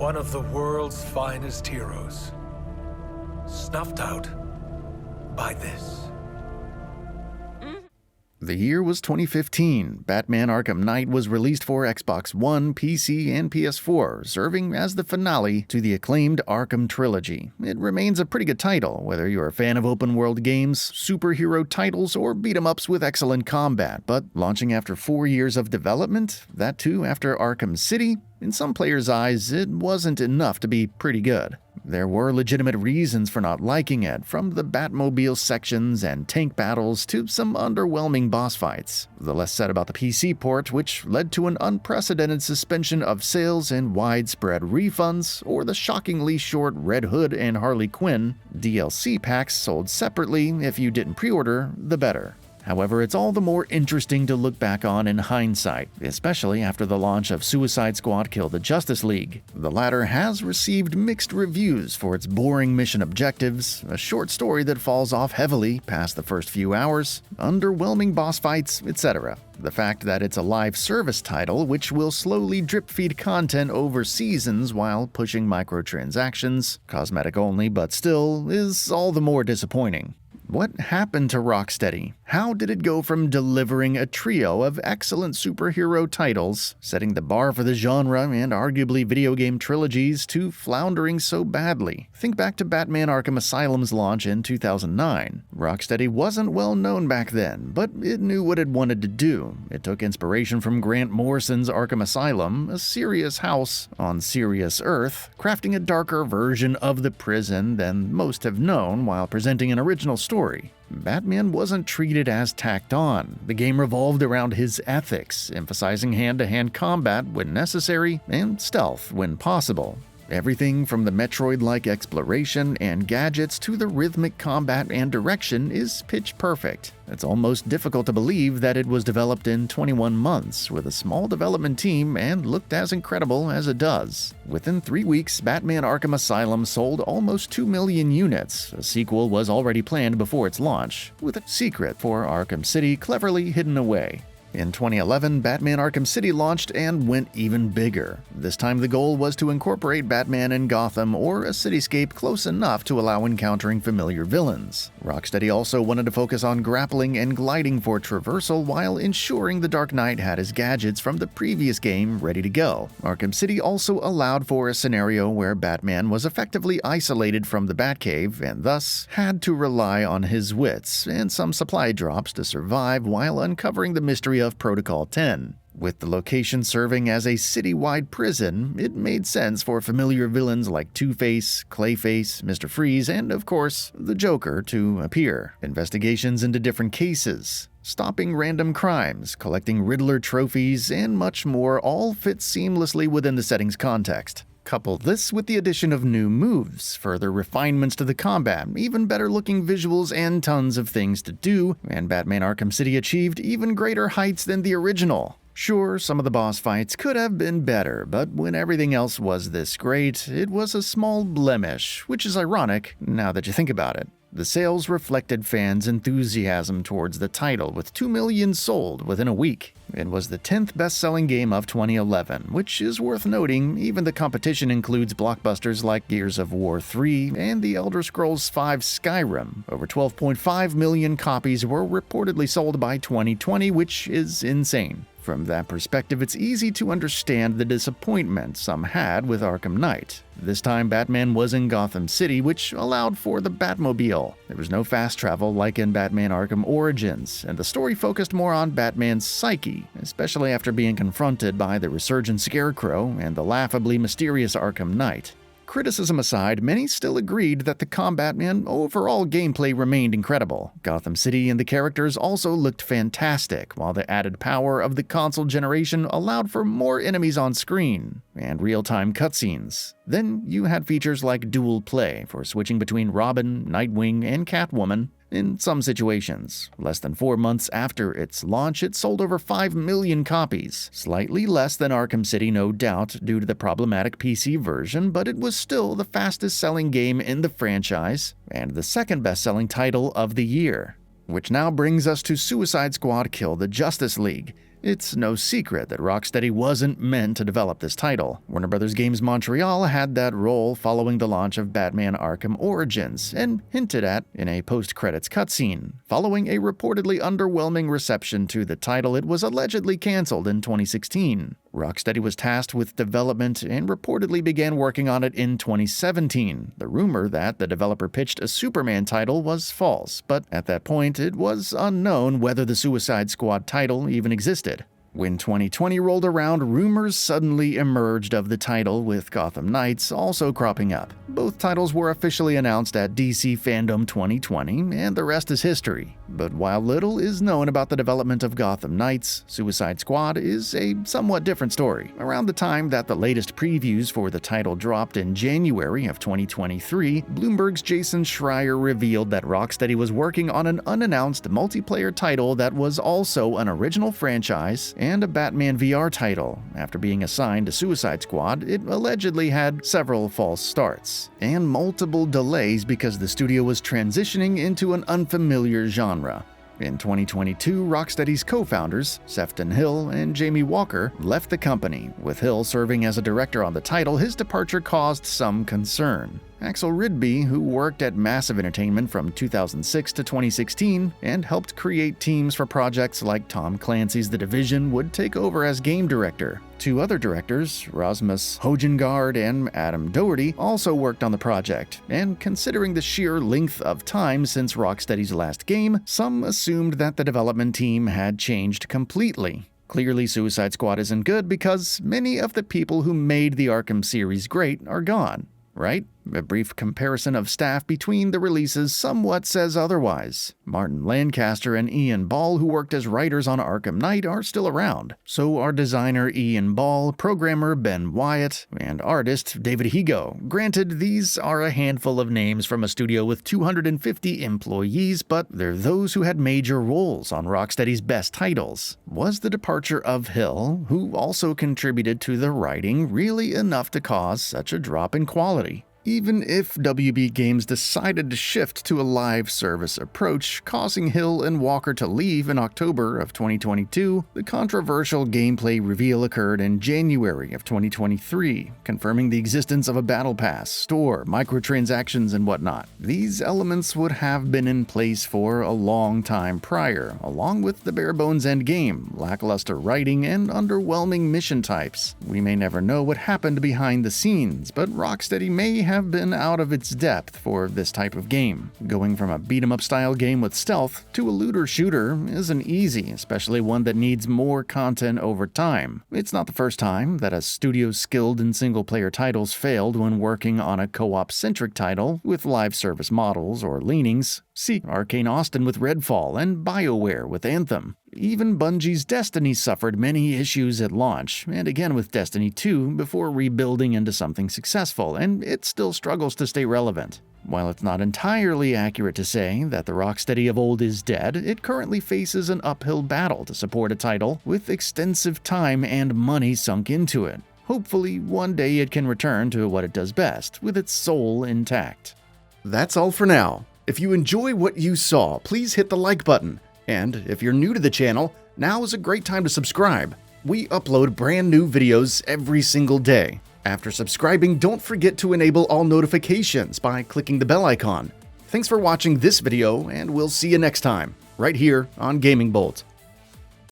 One of the world's finest heroes, snuffed out by this. The year was 2015. Batman Arkham Knight was released for Xbox One, PC, and PS4, serving as the finale to the acclaimed Arkham trilogy. It remains a pretty good title, whether you're a fan of open-world games, superhero titles, or beat-em-ups with excellent combat, but launching after 4 years of development, that too after Arkham City, in some players' eyes, it wasn't enough to be pretty good. There were legitimate reasons for not liking it, from the Batmobile sections and tank battles to some underwhelming boss fights. The less said about the PC port, which led to an unprecedented suspension of sales and widespread refunds, or the shockingly short Red Hood and Harley Quinn DLC packs sold separately. If you didn't pre-order, the better. However, it's all the more interesting to look back on in hindsight, especially after the launch of Suicide Squad Kill the Justice League. The latter has received mixed reviews for its boring mission objectives, a short story that falls off heavily past the first few hours, underwhelming boss fights, etc. The fact that it's a live service title, which will slowly drip-feed content over seasons while pushing microtransactions, cosmetic only but still, is all the more disappointing. What happened to Rocksteady? How did it go from delivering a trio of excellent superhero titles, setting the bar for the genre and arguably video game trilogies, to floundering so badly? Think back to Batman Arkham Asylum's launch in 2009. Rocksteady wasn't well known back then, but it knew what it wanted to do. It took inspiration from Grant Morrison's Arkham Asylum, a serious house on serious Earth, crafting a darker version of the prison than most have known while presenting an original story. Batman wasn't treated as tacked on. The game revolved around his ethics, emphasizing hand-to-hand combat when necessary and stealth when possible. Everything from the Metroid-like exploration and gadgets to the rhythmic combat and direction is pitch perfect. It's almost difficult to believe that it was developed in 21 months with a small development team and looked as incredible as it does. Within 3 weeks, Batman Arkham Asylum sold almost 2 million units. A sequel was already planned before its launch, with a secret for Arkham City cleverly hidden away. In 2011, Batman Arkham City launched and went even bigger. This time the goal was to incorporate Batman in Gotham or a cityscape close enough to allow encountering familiar villains. Rocksteady also wanted to focus on grappling and gliding for traversal while ensuring the Dark Knight had his gadgets from the previous game ready to go. Arkham City also allowed for a scenario where Batman was effectively isolated from the Batcave and thus had to rely on his wits and some supply drops to survive while uncovering the mystery of Protocol 10. With the location serving as a citywide prison, it made sense for familiar villains like Two-Face, Clayface, Mr. Freeze, and of course, the Joker to appear. Investigations into different cases, stopping random crimes, collecting Riddler trophies, and much more all fit seamlessly within the setting's context. Couple this with the addition of new moves, further refinements to the combat, even better looking visuals, and tons of things to do, and Batman Arkham City achieved even greater heights than the original. Sure, some of the boss fights could have been better, but when everything else was this great, it was a small blemish, which is ironic now that you think about it. The sales reflected fans' enthusiasm towards the title, with 2 million sold within a week. It was the 10th best-selling game of 2011, which is worth noting. Even the competition includes blockbusters like Gears of War 3 and The Elder Scrolls V Skyrim. Over 12.5 million copies were reportedly sold by 2020, which is insane. From that perspective, it's easy to understand the disappointment some had with Arkham Knight. This time, Batman was in Gotham City, which allowed for the Batmobile. There was no fast travel like in Batman Arkham Origins, and the story focused more on Batman's psyche, especially after being confronted by the resurgent Scarecrow and the laughably mysterious Arkham Knight. Criticism aside, many still agreed that the combat and overall gameplay remained incredible. Gotham City and the characters also looked fantastic, while the added power of the console generation allowed for more enemies on screen and real-time cutscenes. Then you had features like dual play for switching between Robin, Nightwing, and Catwoman. In some situations, less than 4 months after its launch, it sold over 5 million copies. Slightly less than Arkham City, no doubt, due to the problematic PC version, but it was still the fastest-selling game in the franchise and the second best-selling title of the year. Which now brings us to Suicide Squad Kill the Justice League. It's no secret that Rocksteady wasn't meant to develop this title. Warner Bros. Games Montreal had that role following the launch of Batman Arkham Origins, and hinted at in a post-credits cutscene. Following a reportedly underwhelming reception to the title, it was allegedly cancelled in 2016. Rocksteady was tasked with development and reportedly began working on it in 2017. The rumor that the developer pitched a Superman title was false, but at that point it was unknown whether the Suicide Squad title even existed. When 2020 rolled around, rumors suddenly emerged of the title, with Gotham Knights also cropping up. Both titles were officially announced at DC Fandom 2020, and the rest is history. But while little is known about the development of Gotham Knights, Suicide Squad is a somewhat different story. Around the time that the latest previews for the title dropped in January of 2023, Bloomberg's Jason Schreier revealed that Rocksteady was working on an unannounced multiplayer title that was also an original franchise and a Batman VR title. After being assigned to Suicide Squad, it allegedly had several false starts and multiple delays because the studio was transitioning into an unfamiliar genre. In 2022, Rocksteady's co-founders, Sefton Hill and Jamie Walker, left the company. With Hill serving as a director on the title, his departure caused some concern. Axel Ridby, who worked at Massive Entertainment from 2006 to 2016 and helped create teams for projects like Tom Clancy's The Division, would take over as game director. Two other directors, Rasmus Højgaard and Adam Doherty, also worked on the project, and considering the sheer length of time since Rocksteady's last game, some assumed that the development team had changed completely. Clearly, Suicide Squad isn't good because many of the people who made the Arkham series great are gone, right? A brief comparison of staff between the releases somewhat says otherwise. Martin Lancaster and Ian Ball, who worked as writers on Arkham Knight, are still around. So are designer Ian Ball, programmer Ben Wyatt, and artist David Higo. Granted, these are a handful of names from a studio with 250 employees, but they're those who had major roles on Rocksteady's best titles. Was the departure of Hill, who also contributed to the writing, really enough to cause such a drop in quality? Even if WB Games decided to shift to a live service approach, causing Hill and Walker to leave in October of 2022, the controversial gameplay reveal occurred in January of 2023, confirming the existence of a battle pass, store, microtransactions, and whatnot. These elements would have been in place for a long time prior, along with the bare-bones endgame, lackluster writing, and underwhelming mission types. We may never know what happened behind the scenes, but Rocksteady may have been out of its depth for this type of game. Going from a beat-em-up style game with stealth to a looter shooter isn't easy, especially one that needs more content over time. It's not the first time that a studio skilled in single-player titles failed when working on a co-op-centric title with live service models or leanings. See Arcane Austin with Redfall and BioWare with Anthem. Even Bungie's Destiny suffered many issues at launch, and again with Destiny 2 before rebuilding into something successful, and it still struggles to stay relevant. While it's not entirely accurate to say that the Rocksteady of old is dead, it currently faces an uphill battle to support a title with extensive time and money sunk into it. Hopefully, one day it can return to what it does best, with its soul intact. That's all for now. If you enjoy what you saw, please hit the like button. And if you're new to the channel, now is a great time to subscribe. We upload brand new videos every single day. After subscribing, don't forget to enable all notifications by clicking the bell icon. Thanks for watching this video, and we'll see you next time, right here on GamingBolt.